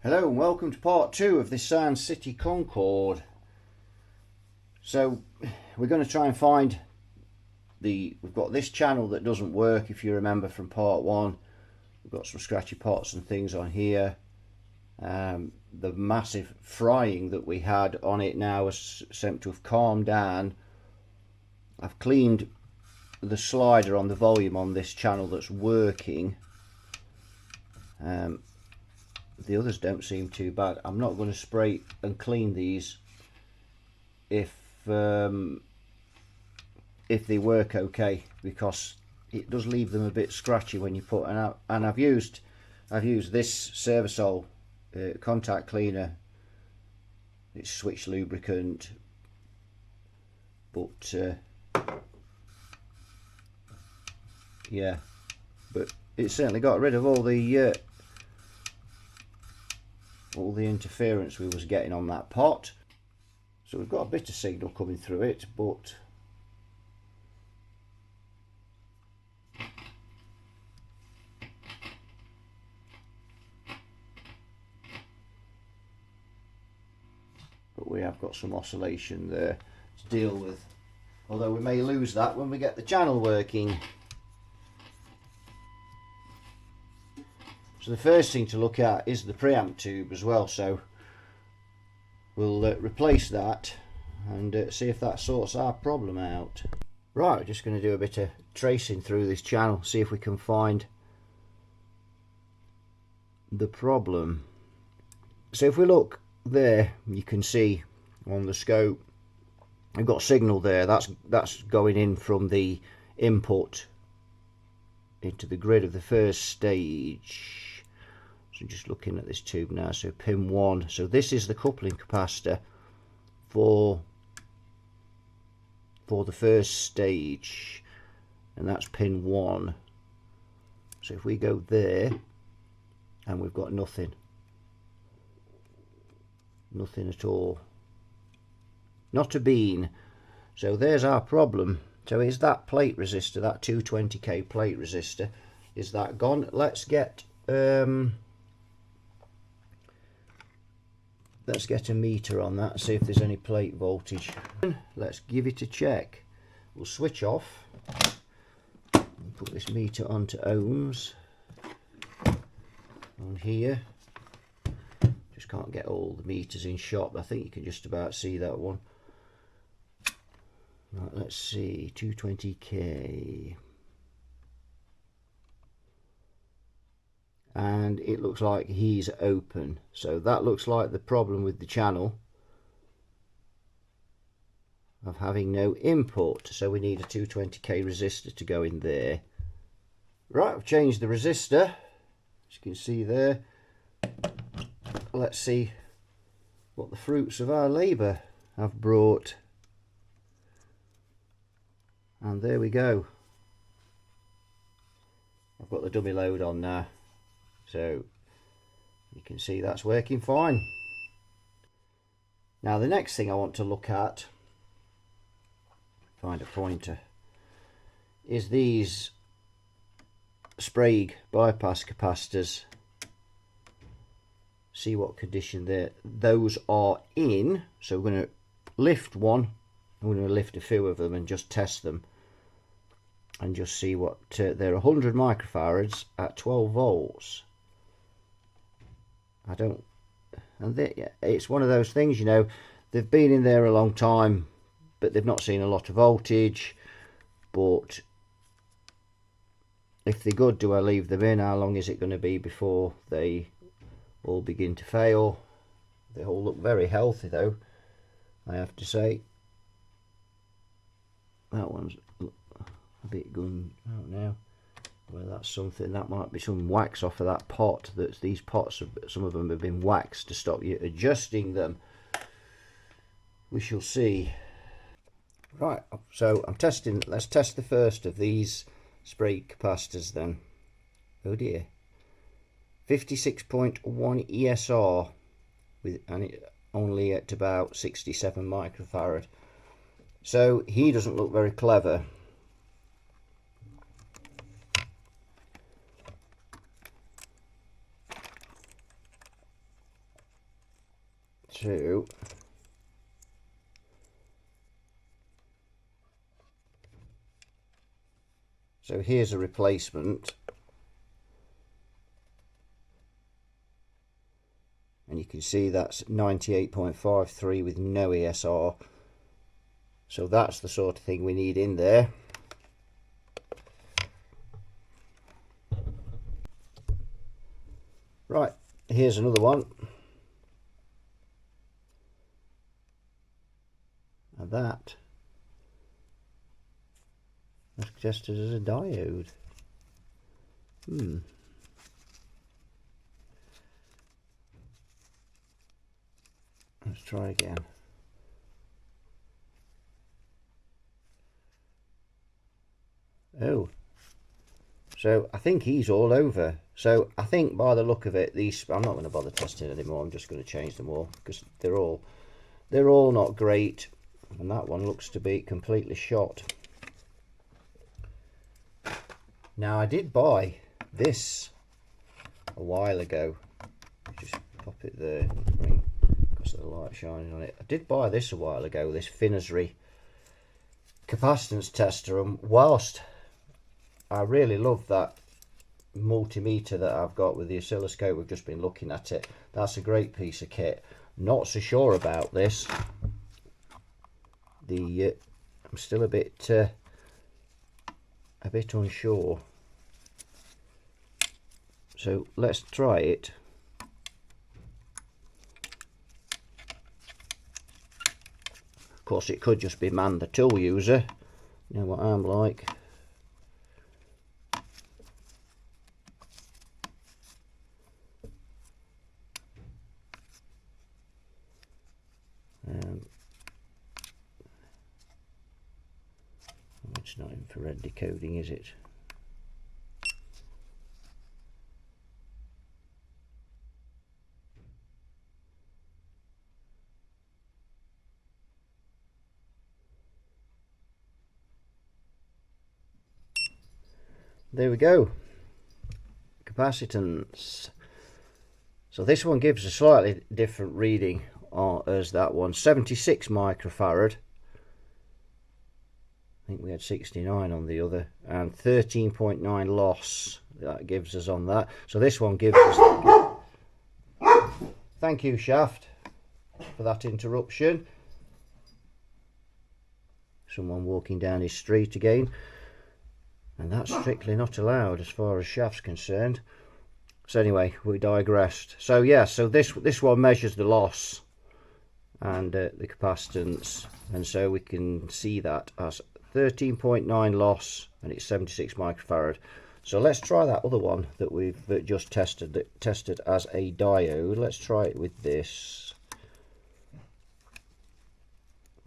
Hello and welcome to part 2 of this City Concord. So we're going to try and find we've got this channel that doesn't work, if you remember from part 1. We've got some scratchy pots and things on here. The massive frying that we had on it now seemed to have calmed down. I've cleaned the slider on the volume on this channel that's working. The others don't seem too bad. I'm not going to spray and clean these if they work okay, because it does leave them a bit scratchy when you put them out. And I've used this Servosol contact cleaner. It's switch lubricant, but yeah, but it certainly got rid of all the interference we was getting on that pot. So we've got a bit of signal coming through it, but we have got some oscillation there to deal with, although we may lose that when we get the channel working. So the first thing to look at is the preamp tube as well, so we'll replace that and see if that sorts our problem out. Right, we're just going to do a bit of tracing through this channel, see if we can find the problem. So if we look there, you can see on the scope we've got signal there. That's going in from the input into the grid of the first stage. So just looking at this tube now, so pin 1, so this is the coupling capacitor for the first stage, and that's pin 1. So if we go there, and we've got nothing at all, not a bean. So there's our problem. So is that plate resistor, that 220k plate resistor, is that gone? Let's get a meter on that, see if there's any plate voltage. Let's give it a check. We'll switch off and put this meter onto ohms on here. Just can't get all the meters in shot, but I think you can just about see that one. Right, let's see, 220k. And it looks like he's open, so that looks like the problem with the channel of having no input. So we need a 220k resistor to go in there. Right, I've changed the resistor, as you can see there. Let's see what the fruits of our labour have brought. And there we go. I've got the dummy load on now, so you can see that's working fine. Now the next thing I want to look at, find a pointer, is these Sprague bypass capacitors. See what condition those are in. So we're going to lift one, I'm going to lift a few of them and just test them and just see what they're 100 microfarads at 12 volts. It's one of those things, you know, they've been in there a long time, but they've not seen a lot of voltage. But if they're good, do I leave them in? How long is it going to be before they all begin to fail? They all look very healthy though, I have to say. That one's a bit going out now. Well, that's something, that might be some wax off of that pot. These pots, some of them have been waxed to stop you adjusting them. We shall see. Right, so I'm testing, let's test the first of these Sprague capacitors then. Oh dear. 56.1 ESR, and it only at about 67 microfarad. So he doesn't look very clever. to so here's a replacement, and you can see that's 98.53 with no ESR. So that's the sort of thing we need in there. Right, here's another one. And that's suggested as a diode. Let's try again. Oh, so I think he's all over. So I think by the look of it, these, I'm not going to bother testing anymore. I'm just going to change them all because they're all not great, and that one looks to be completely shot. Now I did buy this a while ago. Just pop it there because of the light shining on it. I did buy this a while ago, this Finsbury capacitance tester, and whilst I really love that multimeter that I've got with the oscilloscope, we've just been looking at it, that's a great piece of kit. Not so sure about this. I'm still a bit unsure, so let's try it. Of course it could just be man the tool user, you know what I'm like. It's not infrared decoding, is it? There we go. Capacitance. So this one gives a slightly different reading as that one. 76 microfarad. I think we had 69 on the other, and 13.9 loss that gives us on that. So this one gives us, thank you Shaft for that interruption. Someone walking down his street again, and that's strictly not allowed as far as Shaft's concerned. So anyway, we digressed. So yeah, so this one measures the loss and the capacitance, and so we can see that as 13.9 loss, and it's 76 microfarad. So let's try that other one that we've just tested as a diode. Let's try it with this.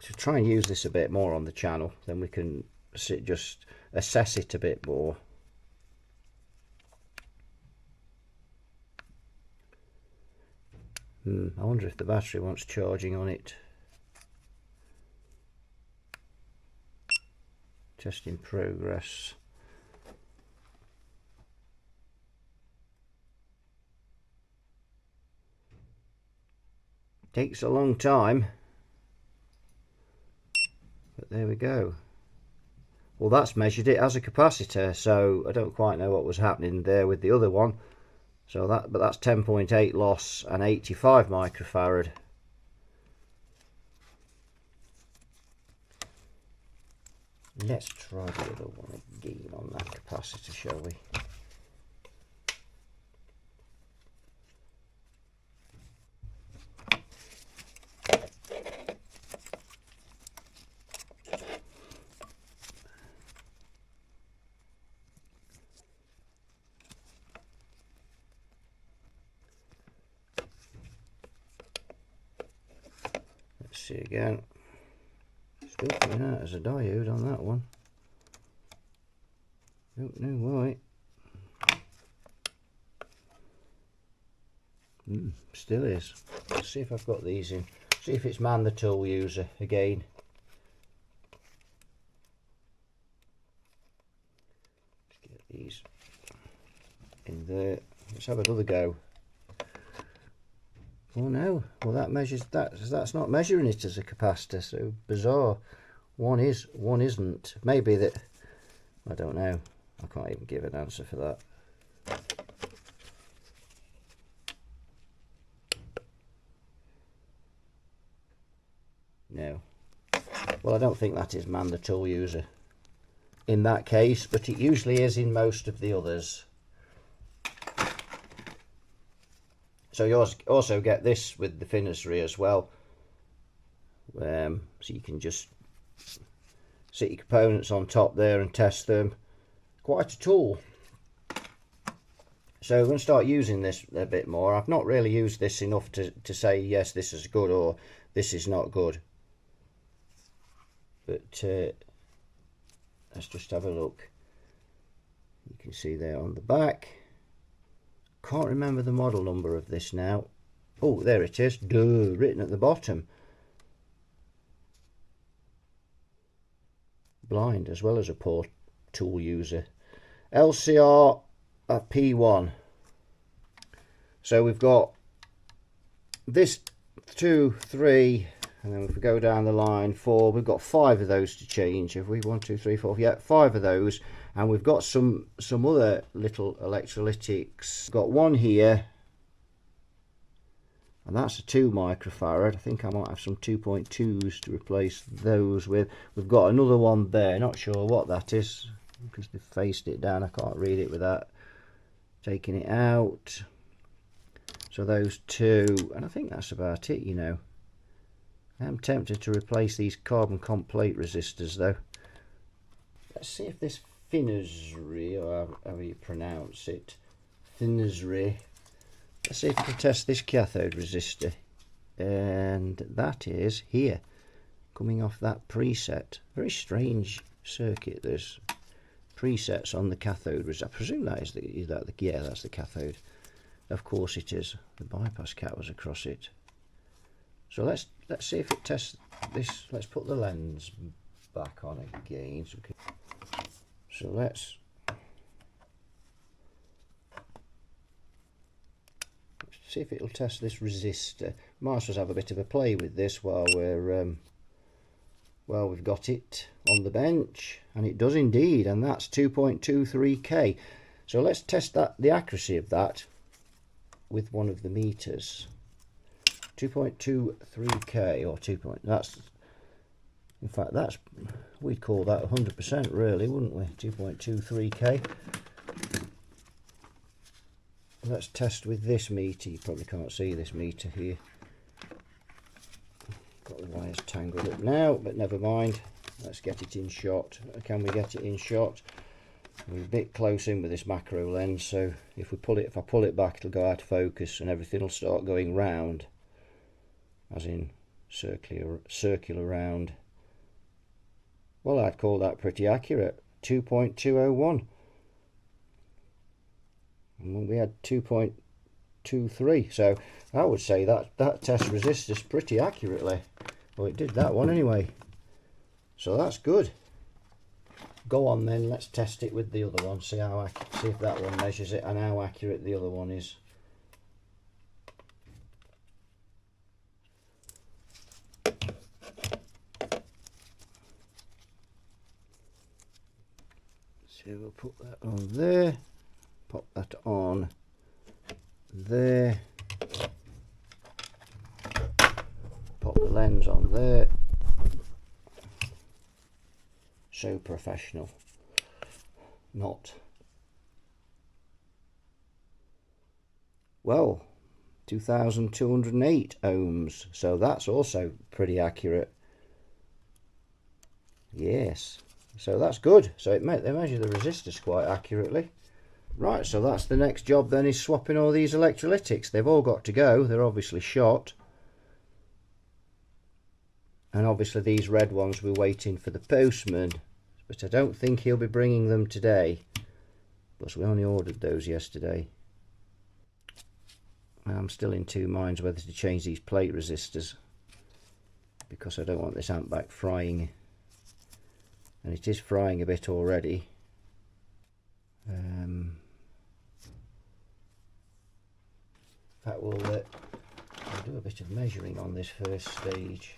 To try and use this a bit more on the channel, then we can just assess it a bit more. I wonder if the battery wants charging on it. Test in progress. Takes a long time, but there we go. Well, that's measured it as a capacitor, so I don't quite know what was happening there with the other one. So but that's 10.8 loss and 85 microfarad. Let's try the other one again on that capacitor, shall we? Let's see again. Still coming out as a diode on that one. Don't know why. Still is. Let's see if I've got these in. See if it's man the tool user again. Let's get these in there. Let's have another go. Oh no, well that measures that's not measuring it as a capacitor, so bizarre. One is, one isn't. Maybe that, I don't know. I can't even give an answer for that. No. Well, I don't think that is man the tool user in that case, but it usually is in most of the others. So you also get this with the finishery as well. So you can just sit your components on top there and test them. Quite a tool. So we're going to start using this a bit more. I've not really used this enough to say yes, this is good or this is not good. But let's just have a look. You can see there on the back. Can't remember the model number of this now. Oh, there it is. Duh, written at the bottom. Blind as well as a poor tool user. LCR P1. So we've got this 2, 3, and then if we go down the line 4, we've got 5 of those to change. Have we? 1, 2, 3, 4, yeah, 5 of those. And we've got some other little electrolytics. Got one here, and that's a 2 microfarad. I think I might have some 2.2s to replace those with. We've got another one there, not sure what that is because they've faced it down. I can't read it without taking it out. So those 2, and I think that's about it, you know. I am tempted to replace these carbon comp plate resistors though. Let's see if this finishery, or however you pronounce it, finishery. Let's see if we can test this cathode resistor, and that is here, coming off that preset. Very strange circuit. There's presets on the cathode resistor. I presume that is yeah, that's the cathode. Of course it is. The bypass cap was across it. So let's see if it tests this. Let's put the lens back on again. So let's see if it'll test this resistor. Might as well have a bit of a play with this while we're we've got it on the bench, and it does indeed, and that's 2.23k. So let's test the accuracy of that with one of the meters. 2.23k or 2. In fact, we'd call that 100% really, wouldn't we? 2.23k. Let's test with this meter. You probably can't see this meter here. Got the wires tangled up now, but never mind. Let's get it in shot. Can we get it in shot? We're a bit close in with this macro lens, so if I pull it back, it'll go out of focus and everything will start going round, as in circular round. Well, I'd call that pretty accurate. 2.201. And we had 2.23, so I would say that tests resistors pretty accurately. Well, it did that one anyway, so that's good. Go on then, let's test it with the other one, see if that one measures it and how accurate the other one is. So we'll put that on there, pop that on there, pop the lens on there. So professional. Not. Well, 2208 ohms, so that's also pretty accurate. Yes, so that's good. So they measure the resistors quite accurately. Right, so that's the next job then, is swapping all these electrolytics. They've all got to go. They're obviously shot. And obviously these red ones we're waiting for the postman, but I don't think he'll be bringing them today. Plus we only ordered those yesterday. I'm still in 2 minds whether to change these plate resistors, because I don't want this amp back frying, and it is frying a bit already. That will I'll do a bit of measuring on this first stage.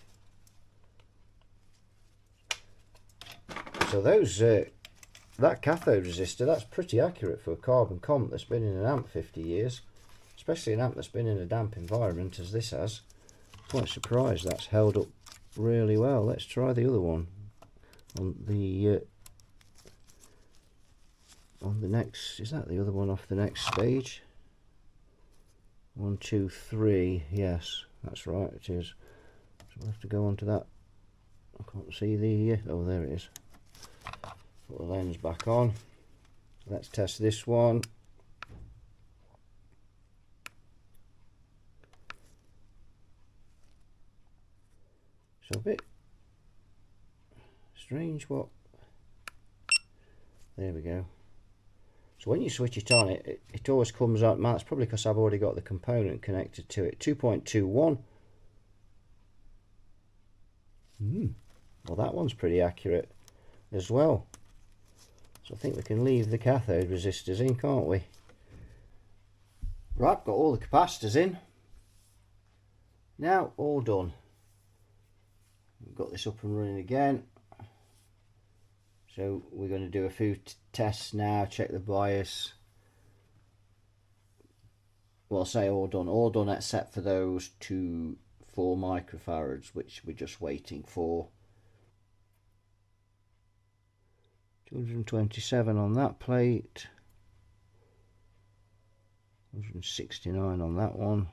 So those that cathode resistor, that's pretty accurate for a carbon comp that's been in an amp 50 years, especially an amp that's been in a damp environment as this has. Quite surprised that's held up really well. Let's try the other one on the next. Is that the other one off the next stage? 1, 2, 3. Yes, that's right, it is. So we'll have to go on to that. I can't see the oh, there it is. Put the lens back on. Let's test this one. So a bit strange what. There we go. So when you switch it on, it always comes up. That's probably because I've already got the component connected to it. 2.21. Well, that one's pretty accurate as well. So I think we can leave the cathode resistors in, can't we? Right, got all the capacitors in. Now all done. We've got this up and running again. So we're going to do a few tests now, check the bias. Well, I'll say all done except for those 4 microfarads, which we're just waiting for. 227 on that plate, 169 on that one.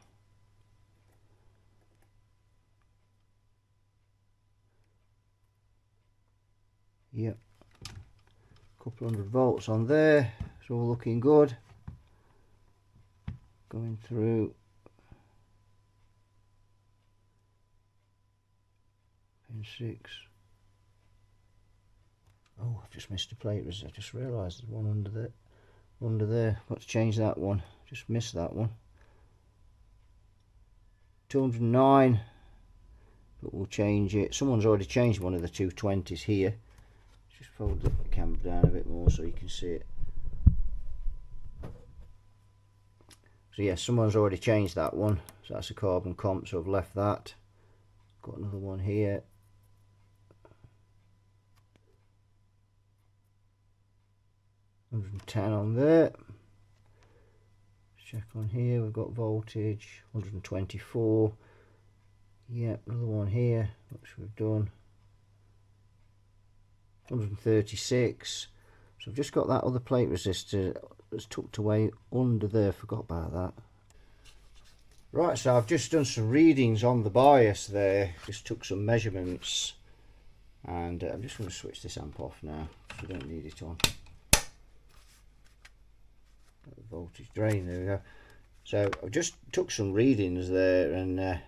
Yep, couple 100 volts on there. It's all looking good. Going through. Pin 6. Oh, I've just missed a plate. I just realised there's one under there. Got to change that one. Just missed that one. 209. But we'll change it. Someone's already changed one of the 220s here. Just fold the camera down a bit more so you can see it. So yes, someone's already changed that one. So that's a carbon comp, so I've left that. Got another one here. $110 on there. Check on here, we've got voltage 124. Yep, another one here, which we've done 136. So I've just got that other plate resistor that's tucked away under there, forgot about that. Right, so I've just done some readings on the bias there, just took some measurements, and I'm just going to switch this amp off now because we don't need it on. Voltage drain, there we go. So I've just took some readings there, and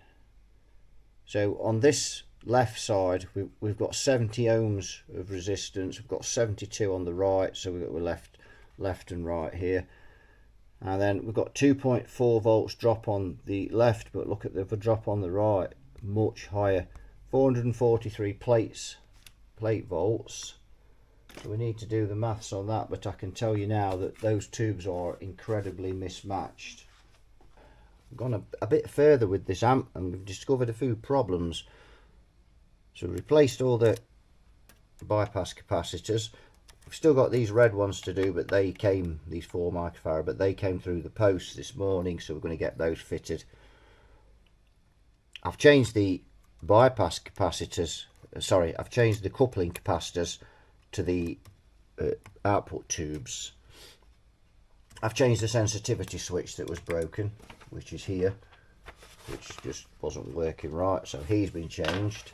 so on this left side we've got 70 ohms of resistance, we've got 72 on the right, so we're left and right here, and then we've got 2.4 volts drop on the left, but look at the drop on the right, much higher, 443 plate volts. So we need to do the maths on that, but I can tell you now that those tubes are incredibly mismatched. I've gone a bit further with this amp and we've discovered a few problems. So we replaced all the bypass capacitors. We've still got these red ones to do, but they came, these 4 microfarad, but they came through the post this morning, so we're going to get those fitted. I've changed the bypass capacitors, sorry, I've changed the coupling capacitors to the output tubes. I've changed the sensitivity switch that was broken, which is here, which just wasn't working right, so he's been changed.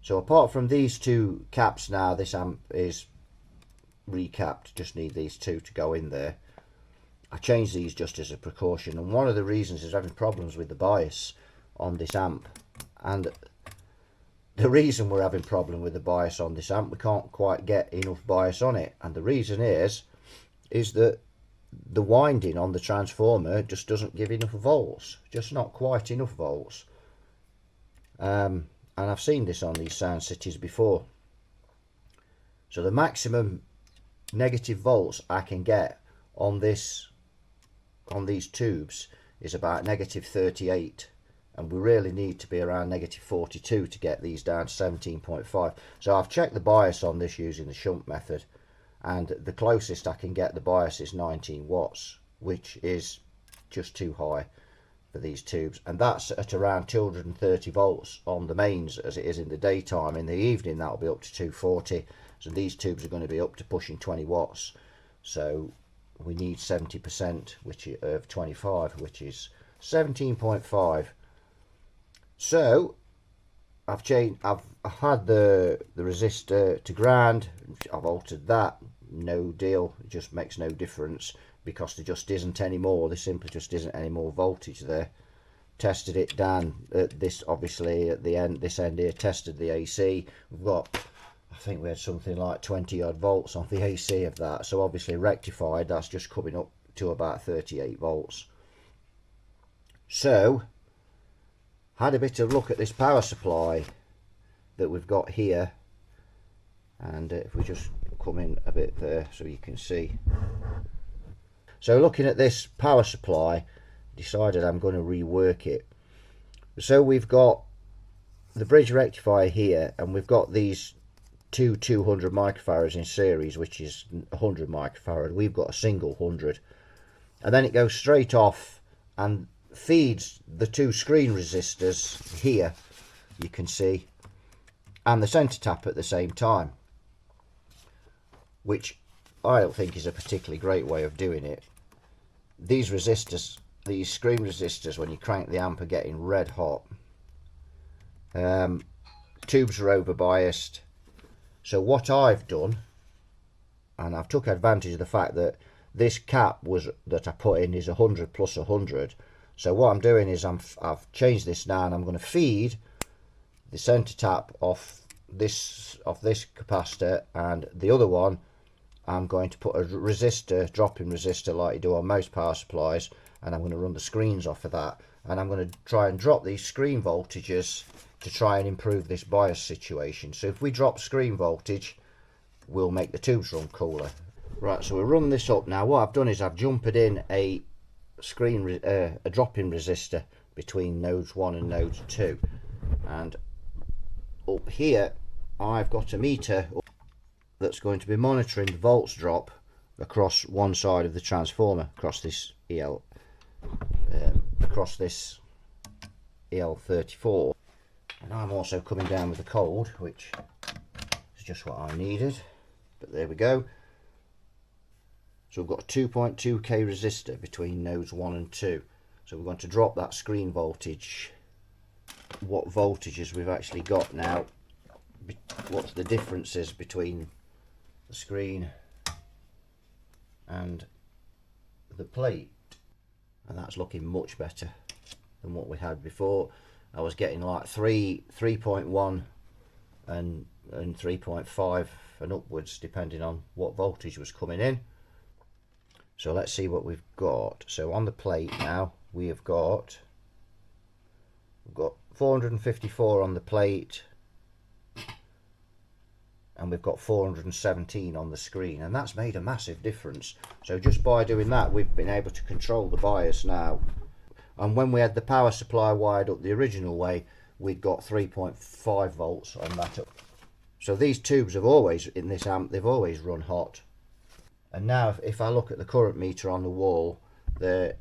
So apart from these 2 caps now, this amp is recapped, just need these 2 to go in there. I changed these just as a precaution, and one of the reasons is having problems with the bias on this amp, and the reason we're having problem with the bias on this amp, we can't quite get enough bias on it, and the reason is that the winding on the transformer just doesn't give enough volts, just not quite enough volts. And I've seen this on these Sound Cities before. So the maximum negative volts I can get on these tubes is about -38, and we really need to be around -42 to get these down to 17.5. So I've checked the bias on this using the shunt method, and the closest I can get the bias is 19 watts, which is just too high for these tubes, and that's at around 230 volts on the mains as it is in the daytime. In the evening that'll be up to 240, so these tubes are going to be up to pushing 20 watts. So we need 70% of 25, which is 17.5. So I've had the resistor to ground. I've altered that, no deal, it just makes no difference because there just isn't any more. There simply just isn't any more voltage there. Tested it down at this, obviously at the end, this end here, tested the AC. We've got, I think we had something like 20 odd volts on the AC of that, so obviously rectified, that's just coming up to about 38 volts. So had a bit of look at this power supply that we've got here, and if we just come in a bit there so you can see. So looking at this power supply, decided I'm going to rework it. So we've got the bridge rectifier here, and we've got these two 200 microfarads in series, which is 100 microfarad. We've got a single 100, and then it goes straight off and feeds the two screen resistors here, you can see, and the center tap at the same time, which I don't think is a particularly great way of doing it. These resistors, these screen resistors, when you crank the amp, are getting red hot. Tubes are over biased. So what I've done, and I've took advantage of the fact that this cap that I put in is 100 plus 100. So what I'm doing is I've changed this now, and I'm going to feed the center tap off this capacitor, and the other one I'm going to put a resistor, drop-in resistor, like you do on most power supplies, and I'm going to run the screens off of that, and I'm going to try and drop these screen voltages to try and improve this bias situation. So if we drop screen voltage, we'll make the tubes run cooler. Right, so we're running this up now. What I've done is I've jumped in a drop-in resistor between nodes 1 and nodes 2, and up here I've got a meter that's going to be monitoring the volts drop across one side of the transformer, across this EL34. And I'm also coming down with a cold, which is just what I needed, but there we go. So we've got a 2.2k resistor between nodes 1 and 2. So we're going to drop that screen voltage. What voltages we've actually got now, what's the differences between the screen and the plate, and that's looking much better than what we had before. I was getting like 3.1 and 3.5 and upwards, depending on what voltage was coming in. So let's see what we've got. So on the plate now, we've got 454 on the plate, and we've got 417 on the screen, and that's made a massive difference. So just by doing that, we've been able to control the bias now. And when we had the power supply wired up the original way, we'd got 3.5 volts on that. So these tubes have always, in this amp, they've always run hot. And now if I look at the current meter on the wall there,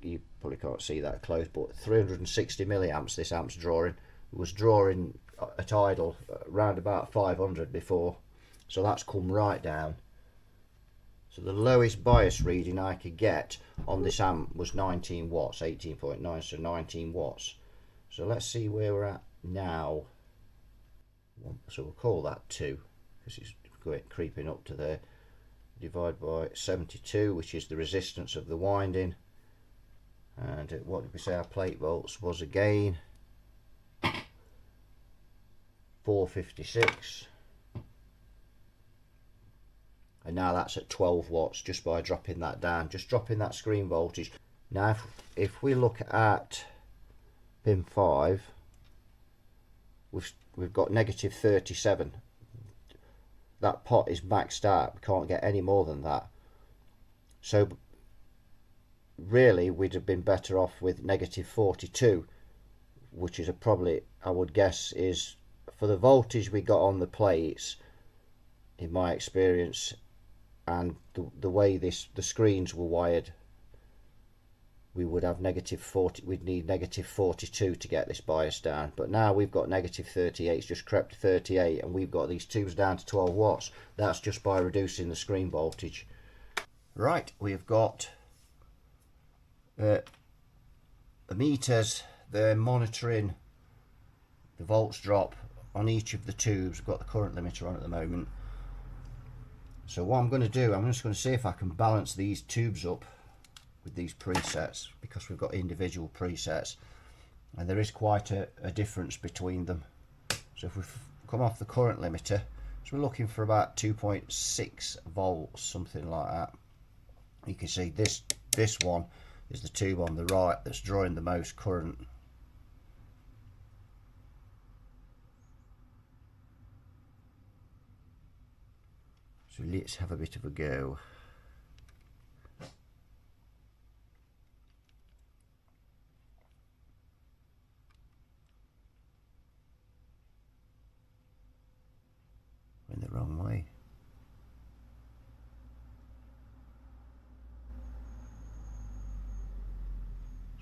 you probably can't see that close, but 360 milliamps this amp's drawing. It was drawing at idle around about 500 before, so that's come right down. So the lowest bias reading I could get on this amp was 19 watts, 18.9, so 19 watts. So let's see where we're at now. So we'll call that 2, because it's creeping up to there. Divide by 72, which is the resistance of the winding. And what did we say our plate volts was again? 456. And now that's at 12 watts just by dropping that down, just dropping that screen voltage. Now if we look at pin 5, we've got -37. That pot is maxed out, we can't get any more than that. So really we'd have been better off with negative 42, which is probably, I would guess, is for the voltage we got on the plates, in my experience, and the way the screens were wired, we would have negative 40, we'd need negative 42 to get this bias down. But now we've got negative 38, it's just crept to 38, and we've got these tubes down to 12 watts. That's just by reducing the screen voltage. Right, we've got the meters, they're monitoring the volts drop on each of the tubes. We've got the current limiter on at the moment. So what I'm going to do, I'm just going to see if I can balance these tubes up with these presets, because we've got individual presets and there is quite a difference between them. So if we come off the current limiter, so we're looking for about 2.6 volts, something like that. You can see this one is the tube on the right that's drawing the most current. So let's have a bit of a go. In the wrong way.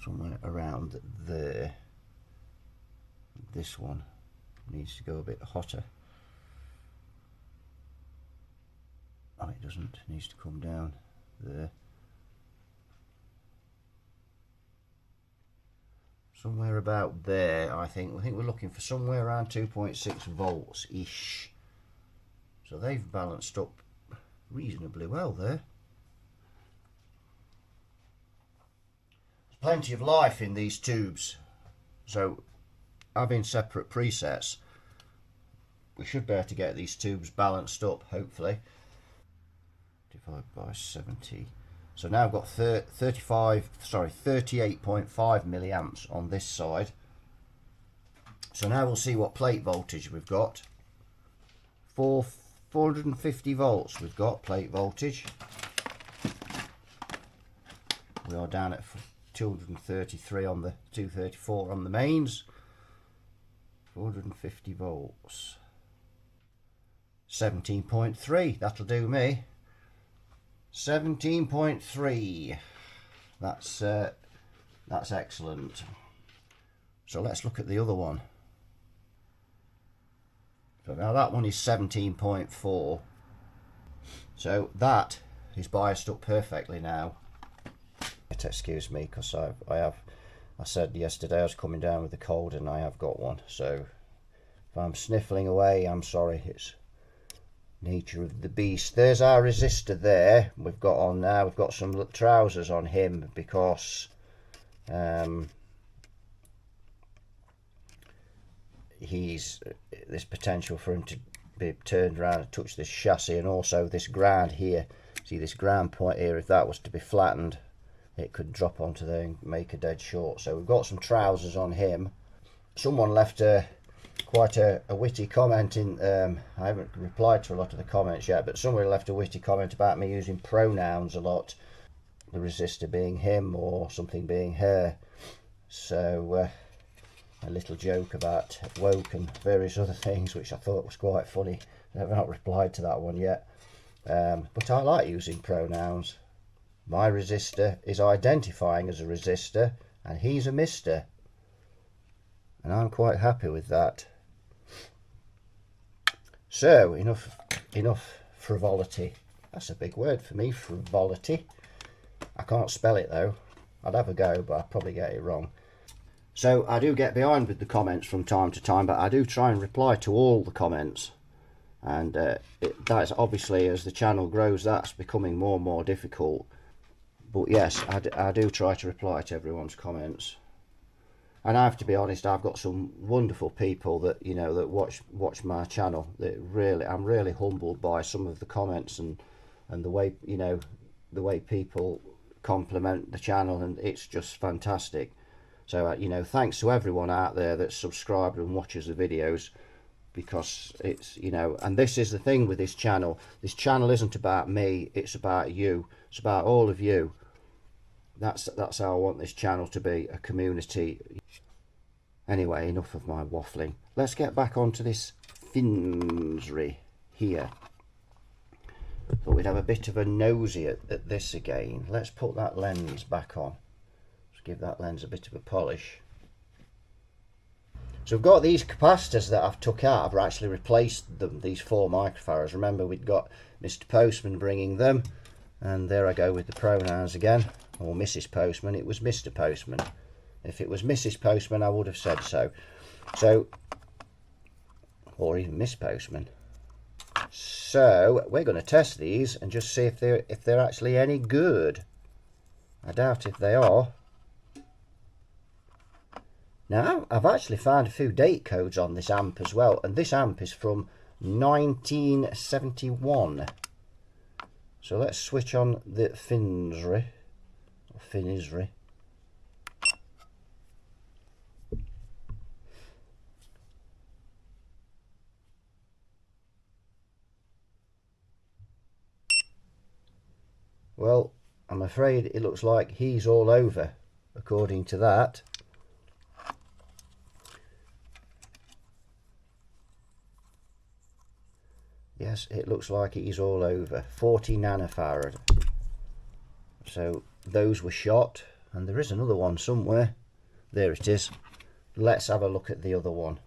Somewhere around there. This one needs to go a bit hotter. Oh, it doesn't. It needs to come down there. Somewhere about there, I think. I think we're looking for somewhere around 2.6 volts ish. So they've balanced up reasonably well there. There's plenty of life in these tubes. So having separate presets, we should be able to get these tubes balanced up, hopefully. Divided by 70. So now I've got 38.5 milliamps on this side. So now we'll see what plate voltage we've got. 450 volts we've got plate voltage. We are down at 233 on the 234 on the mains. 450 volts. 17.3, that'll do me. 17.3. That's excellent. So let's look at the other one. So now that one is 17.4. So that is biased up perfectly now. Excuse me, because I said yesterday I was coming down with a cold, and I have got one. So if I'm sniffling away, I'm sorry. It's nature of the beast. There's our resistor there. We've got on now. We've got some trousers on him because there's potential for him to be turned around and touch this chassis, and also this ground here. See this ground point here, if that was to be flattened, it could drop onto there and make a dead short. So we've got some trousers on him. Someone left quite a witty comment in, I haven't replied to a lot of the comments yet, but somebody left a witty comment about me using pronouns a lot, the resistor being him or something being her. So a little joke about woke and various other things, which I thought was quite funny. I've not replied to that one yet, but I like using pronouns. My resistor is identifying as a resistor, and he's a mister, and I'm quite happy with that. So enough frivolity. That's a big word for me, frivolity. I can't spell it though. I'd have a go, but I'd probably get it wrong. So I do get behind with the comments from time to time, but I do try and reply to all the comments. And that's obviously, as the channel grows, that's becoming more and more difficult. But yes, I do try to reply to everyone's comments. And I have to be honest, I've got some wonderful people that, you know, that watch my channel. That really, I'm really humbled by some of the comments and the way, you know, the way people compliment the channel, and it's just fantastic. So you know, thanks to everyone out there that's subscribed and watches the videos, because it's, you know, and this is the thing with this channel. This channel isn't about me, it's about you. It's about all of you That's how I want this channel to be, a community. Anyway, enough of my waffling. Let's get back onto this Finsbury here. But we'd have a bit of a nosy at this again. Let's put that lens back on. Let's give that lens a bit of a polish. So we've got these capacitors that I've took out. I've actually replaced them, these 4 microfarads. Remember, we'd got Mr. Postman bringing them. And there I go with the pronouns again. Or Mrs. Postman. It was Mr. Postman. If it was Mrs. Postman, I would have said so. Or even Miss Postman. So we're going to test these and just see if they're actually any good. I doubt if they are. Now, I've actually found a few date codes on this amp as well, and this amp is from 1971. So let's switch on the Finsbury. Well, I'm afraid it looks like he's all over, according to that. Yes, it looks like he's all over. 40 nanofarad. So those were shot, and there is another one somewhere. There it is. Let's have a look at the other one.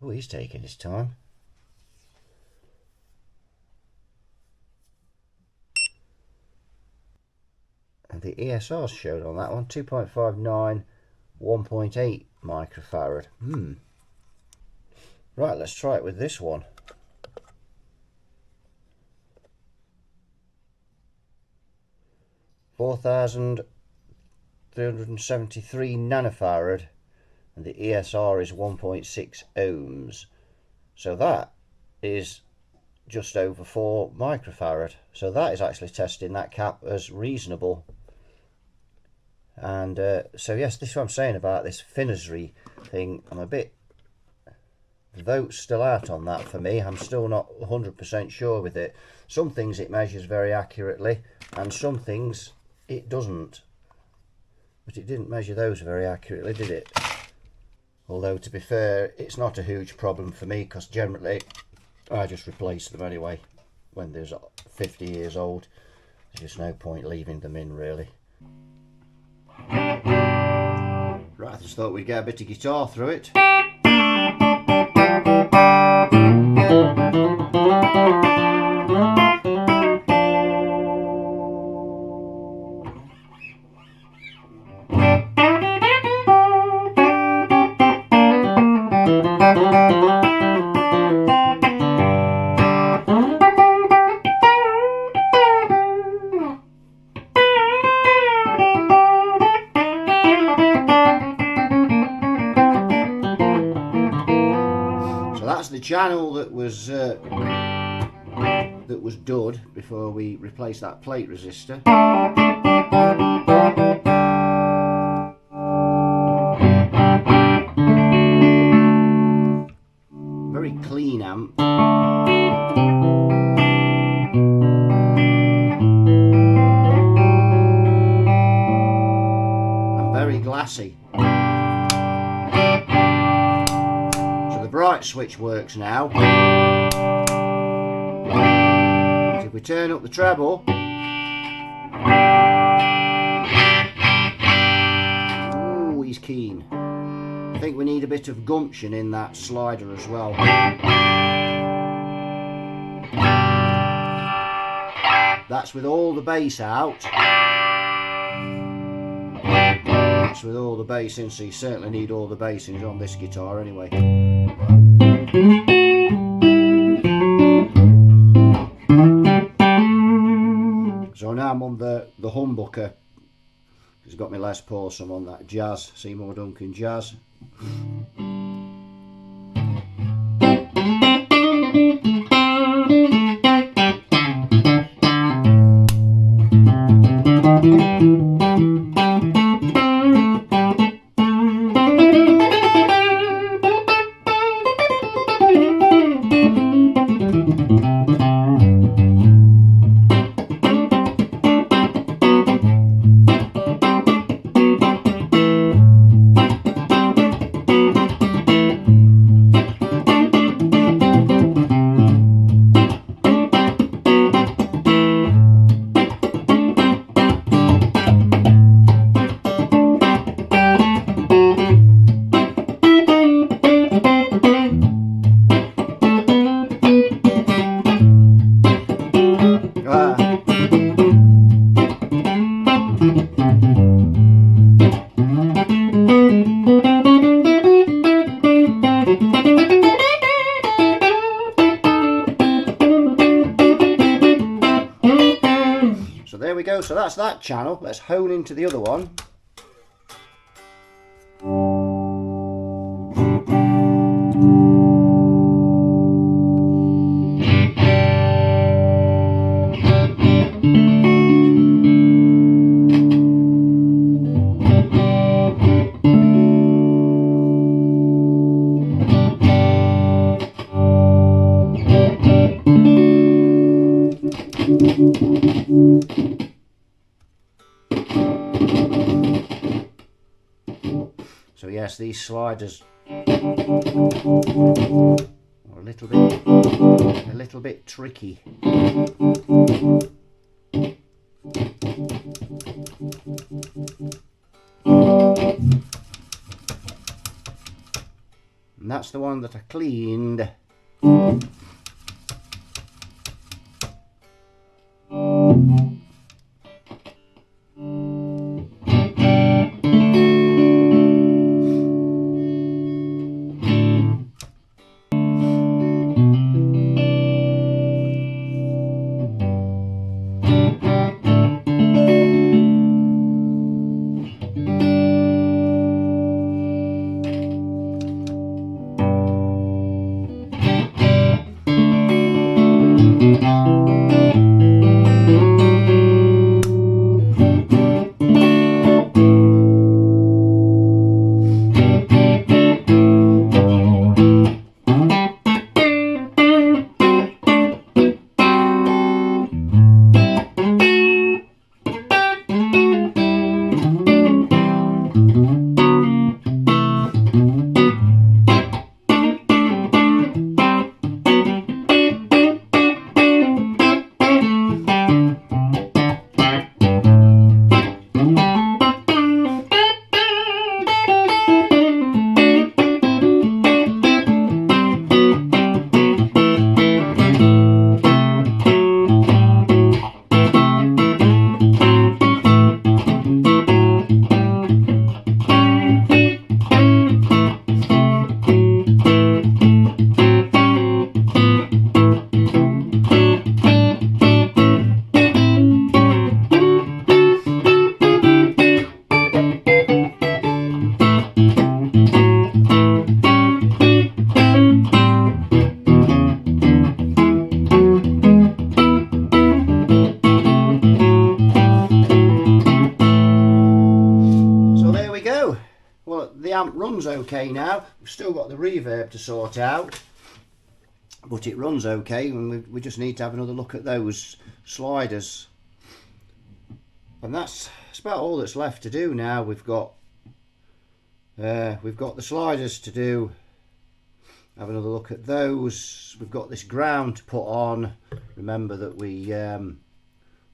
Oh, he's taking his time. And the ESR's showed on that one, 2.59, 1.8 microfarad. Right, let's try it with this one. (4,373 nanofarad). And the ESR is 1.6 ohms. So that is just over 4 microfarad. So that is actually testing that cap as reasonable. And so yes, this is what I'm saying about this Finsbury thing. I'm a bit, the vote's still out on that for me. I'm still not 100% sure with it. Some things it measures very accurately, and some things it doesn't. But it didn't measure those very accurately, did it? Although, to be fair, it's not a huge problem for me, because generally I just replace them anyway. When they're 50 years old, there's just no point leaving them in, really. Right, I just thought we'd get a bit of guitar through it. The channel that was dud before we replaced that plate resistor. Very clean amp. And very glassy. Bright switch works now. But if we turn up the treble, ooh, he's keen. I think we need a bit of gumption in that slider as well. That's with all the bass out. That's with all the bass in, so you certainly need all the bass in on this guitar anyway. So now I'm on the humbucker. It's got my Les Paul, so I'm on that Jazz, Seymour Duncan Jazz. So there we go. So that's that channel. Let's hone into the other one. So yes, these sliders are a little bit tricky. And that's the one that I cleaned. The amp runs okay now. We've still got the reverb to sort out, but it runs okay, and we just need to have another look at those sliders. And that's about all that's left to do now. We've got the sliders to do. Have another look at those. We've got this ground to put on. Remember that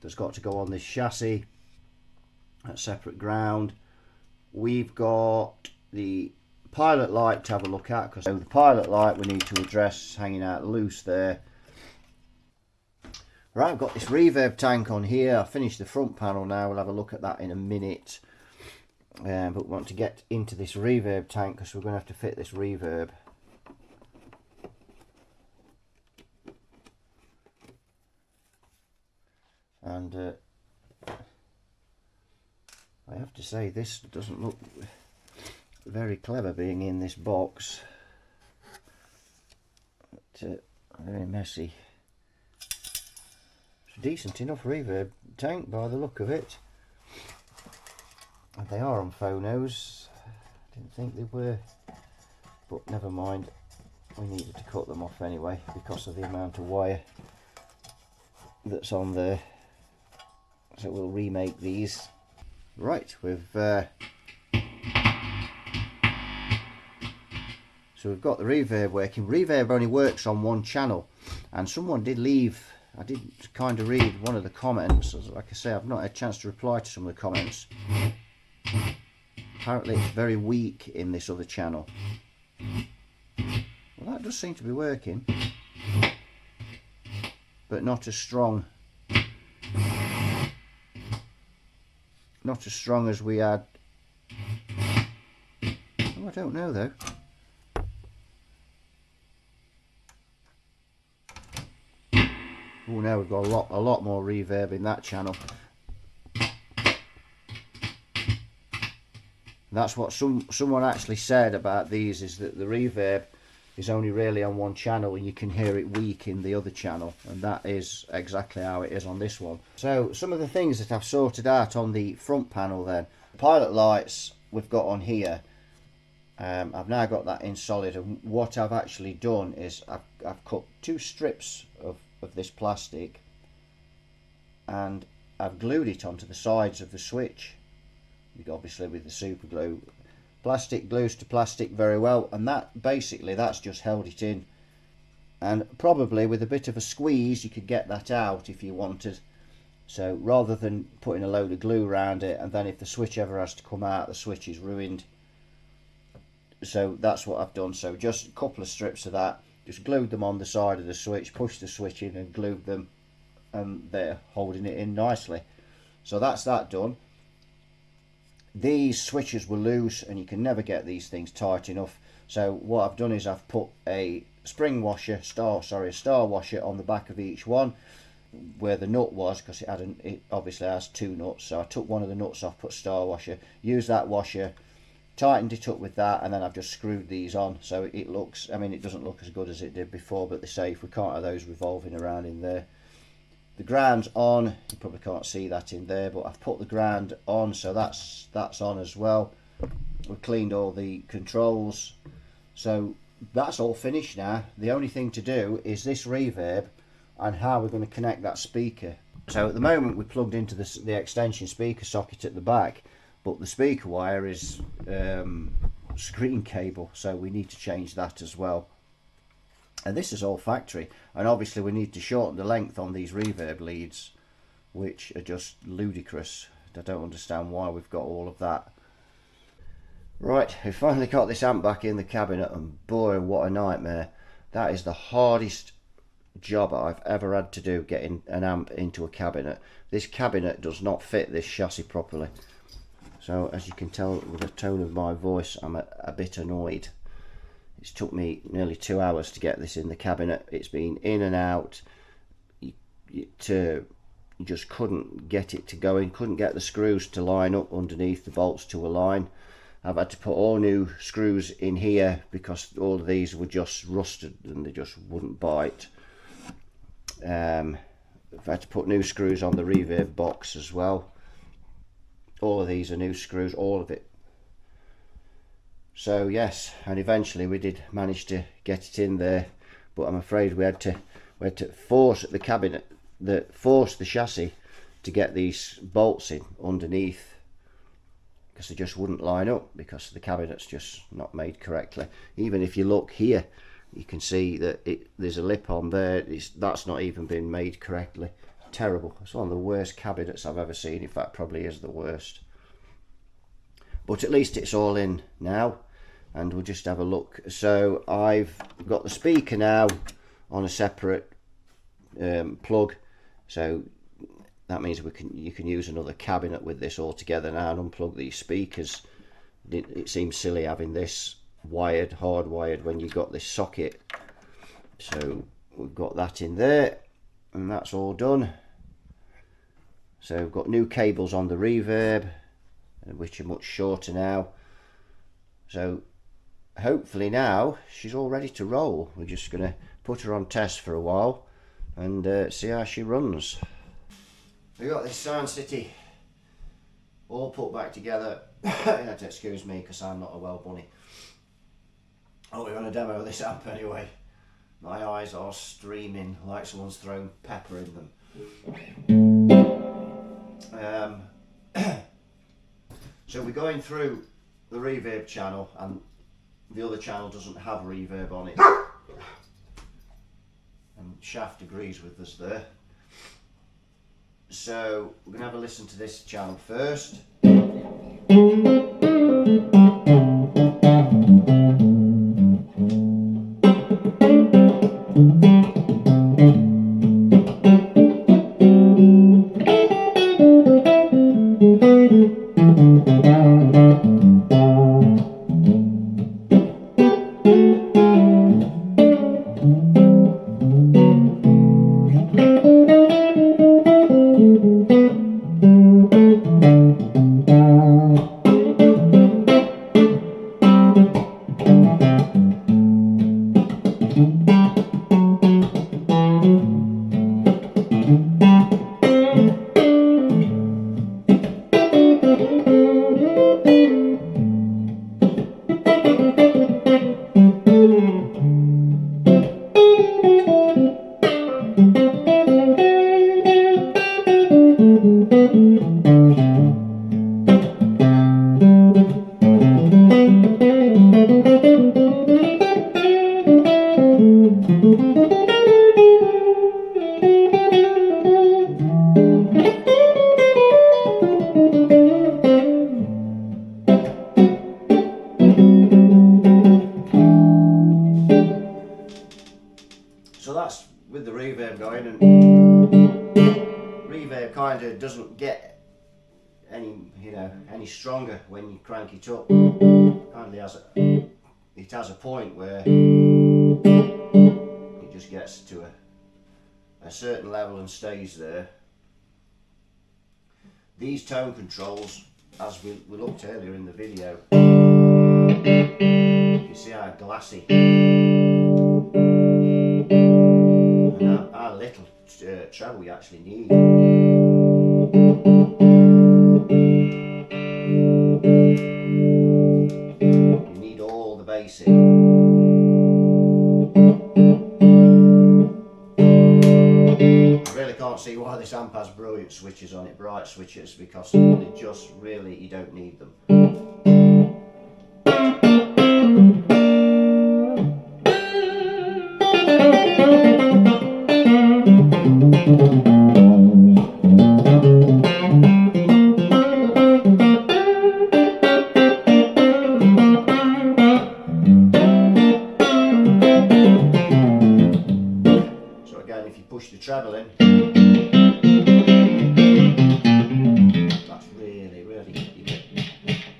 that's got to go on this chassis. That's separate ground. We've got the pilot light to have a look at, because the pilot light we need to address, hanging out loose there. Right, I've got this reverb tank on here. I've finished the front panel now. We'll have a look at that in a minute. But we want to get into this reverb tank because we're going to have to fit this reverb. And I have to say, this doesn't look very clever being in this box. But, very messy. It's a decent enough reverb tank by the look of it. And they are on phonos. Didn't think they were, but never mind. We needed to cut them off anyway because of the amount of wire that's on there. So we'll remake these. Right, so we've got the reverb working. Reverb only works on one channel, and someone did leave, I did kind of read one of the comments. Like I say, I've not had a chance to reply to some of the comments. Apparently it's very weak in this other channel. Well, that does seem to be working, but not as strong. Not as strong as we had. Oh, I don't know though. Oh, now we've got a lot more reverb in that channel. That's what someone actually said about these, is that the reverb is only really on one channel and you can hear it weak in the other channel, and that is exactly how it is on this one. So some of the things that I've sorted out on the front panel then. Pilot lights we've got on here. I've now got that in solid, and what I've actually done is I've cut 2 strips of this plastic and I've glued it onto the sides of the switch, obviously with the super glue. Plastic glues to plastic very well, and that basically that's just held it in, and probably with a bit of a squeeze you could get that out if you wanted. So rather than putting a load of glue around it and then if the switch ever has to come out, the switch is ruined. So that's what I've done. So just a couple of strips of that, just glued them on the side of the switch, pushed the switch in and glued them, and they're holding it in nicely. So that's that done. These switches were loose and you can never get these things tight enough. So what I've done is I've put a spring washer, a star washer on the back of each one where the nut was, because it obviously has 2 nuts. So I took one of the nuts off, put star washer, used that washer, tightened it up with that, and then I've just screwed these on. So it looks, I mean, it doesn't look as good as it did before, but they're safe. We can't have those revolving around in there. The ground's on, you probably can't see that in there, but I've put the ground on, so that's on as well. We've cleaned all the controls, so that's all finished now. The only thing to do is this reverb and how we're going to connect that speaker. So at the moment we're plugged into the extension speaker socket at the back, but the speaker wire is screen cable, so we need to change that as well. And this is all factory, and obviously we need to shorten the length on these reverb leads, which are just ludicrous. I don't understand why we've got all of that. Right, we finally got this amp back in the cabinet, and boy, what a nightmare. That is the hardest job I've ever had to do, getting an amp into a cabinet. This cabinet does not fit this chassis properly. So as you can tell with the tone of my voice, I'm a bit annoyed. It's took me nearly 2 hours to get this in the cabinet. It's been in and out. You just couldn't get it to go in, couldn't get the screws to line up underneath the bolts to align. I've had to put all new screws in here because all of these were just rusted and they just wouldn't bite. I've had to put new screws on the reverb box as well. All of these are new screws, all of it. So yes, and eventually we did manage to get it in there, but I'm afraid we had to force the cabinet, force the chassis to get these bolts in underneath, because they just wouldn't line up because the cabinet's just not made correctly. Even if you look here, you can see that there's a lip on there. That's not even been made correctly. Terrible. It's one of the worst cabinets I've ever seen. In fact, probably is the worst. But at least it's all in now, and we'll just have a look. So I've got the speaker now on a separate plug, so that means you can use another cabinet with this all together now and unplug these speakers. It seems silly having this hardwired when you've got this socket. So we've got that in there, and that's all done. So we've got new cables on the reverb, which are much shorter now. So hopefully now she's all ready to roll. We're just going to put her on test for a while and see how she runs. We got this Sound City all put back together. You have to excuse me because I'm not a well bunny. Oh, we're going to demo this amp anyway. My eyes are streaming like someone's thrown pepper in them. So we're going through the reverb channel, and the other channel doesn't have reverb on it. And Shaft agrees with us there. So we're going to have a listen to this channel first. reverb kind of doesn't get any stronger when you crank it up. Kind of has a point where it just gets to a certain level and stays there. These tone controls, as we looked earlier in the video, you see how glassy and how little treble you actually need. You need all the bass in. I really can't see why this amp has brilliant switches on it, bright switches, because they just really, you don't need them. So again, if you push the treble in, that's really,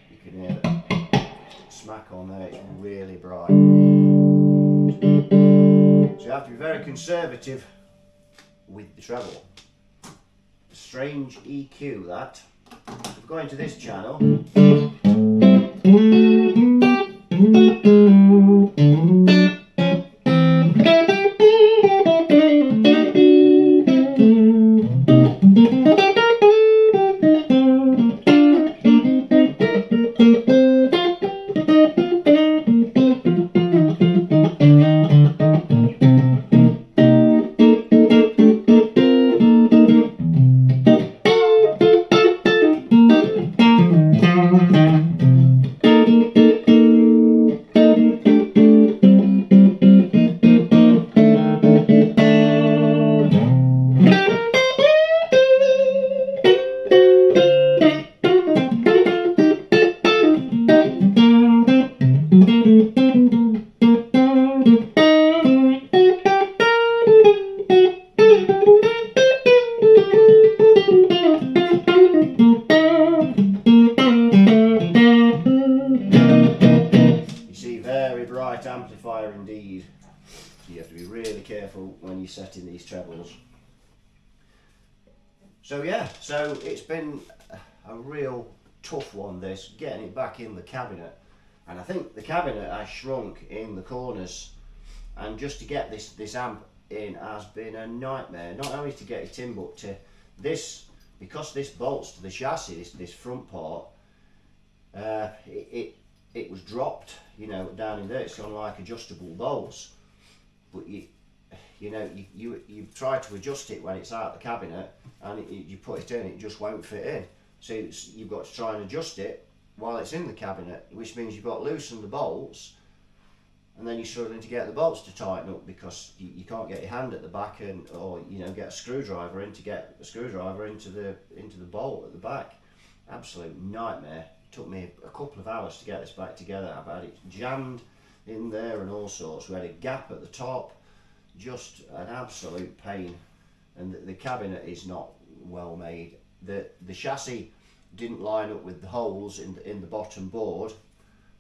you can hear the smack on there, it's really bright. So you have to be very conservative with the treble. Strange EQ that. If we go into this channel, amplifier indeed. You have to be really careful when you're setting these trebles. So yeah, so it's been a real tough one, this, getting it back in the cabinet. And I think the cabinet has shrunk in the corners, and just to get this amp in has been a nightmare. Not only to get it in, but to this, because this bolts to the chassis, this front part, it was dropped, you know, down in there. It's on like adjustable bolts, but you try to adjust it when it's out the cabinet, and you put it in, it just won't fit in. So you've got to try and adjust it while it's in the cabinet, which means you've got to loosen the bolts, and then you're struggling to get the bolts to tighten up because you can't get your hand at the back, or get a screwdriver in to get a screwdriver into the bolt at the back. Absolute nightmare. It took me a couple of hours to get this back together. I've had it jammed in there and all sorts. We had a gap at the top, just an absolute pain. And the cabinet is not well made. The chassis didn't line up with the holes in the bottom board,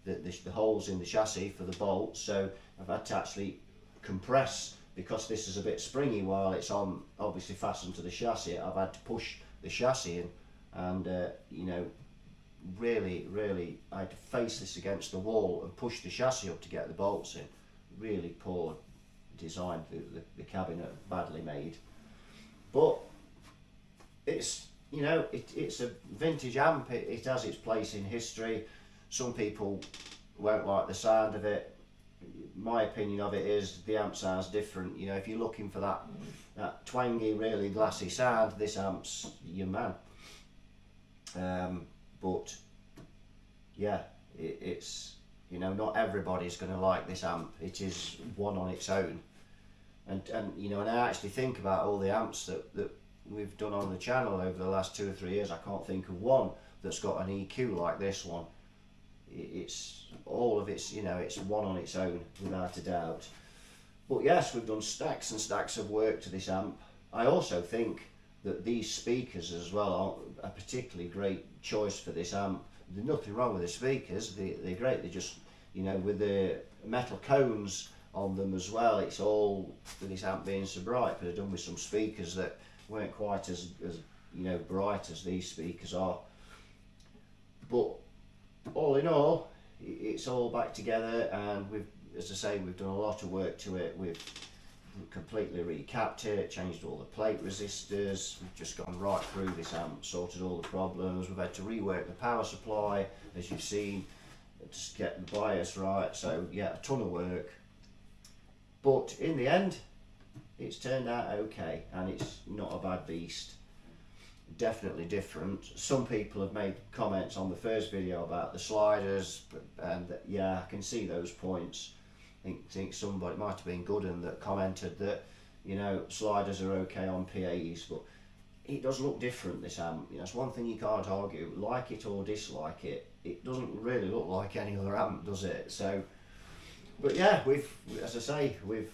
the holes in the chassis for the bolts, so I've had to actually compress, because this is a bit springy while it's on, obviously fastened to the chassis. I've had to push the chassis in, and really I had to face this against the wall and push the chassis up to get the bolts in. Really poor design, the cabinet, badly made, but it's it's a vintage amp. It has its place in history. Some people won't like the sound of it. My opinion of it is the amp sounds different. If you're looking for that twangy, really glassy sound, this amp's your man. But yeah, it's not everybody's going to like this amp. It is one on its own, and I actually think about all the amps that we've done on the channel over the last 2 or 3 years. I can't think of one that's got an EQ like this one. It's all of it's it's one on its own without a doubt. But yes, we've done stacks and stacks of work to this amp. I also think that these speakers as well aren't a particularly great choice for this amp. There's nothing wrong with the speakers, they're great. They just, you know, with the metal cones on them as well, it's all, with this amp being so bright, but I've done with some speakers that weren't quite as you know, bright as these speakers are. But all in all, it's all back together, and we've, as I say, we've done a lot of work to it. We've completely recapped it, changed all the plate resistors, we've just gone right through this amp, sorted all the problems. We've had to rework the power supply, as you've seen, just get the bias right. So yeah, a ton of work, but in the end it's turned out okay, and it's not a bad beast. Definitely different. Some people have made comments on the first video about the sliders, and yeah, I can see those points. I think somebody, it might have been Gooden, that commented that, you know, sliders are okay on PAs, but it does look different, this amp. You know, it's one thing you can't argue, like it or dislike it, it doesn't really look like any other amp, does it? So, but yeah, we've, as I say, we've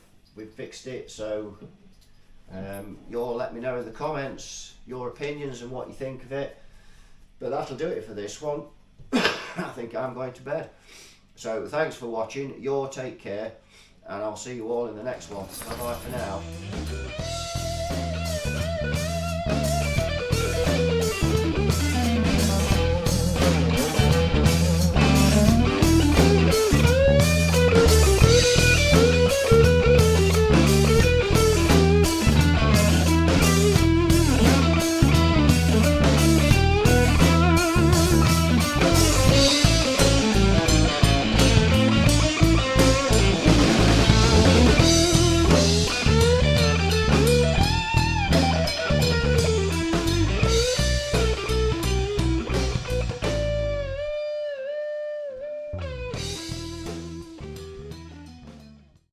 fixed it. So you all let me know in the comments your opinions and what you think of it. But that'll do it for this one. I think I'm going to bed. So thanks for watching, you all take care, and I'll see you all in the next one. Bye bye for now.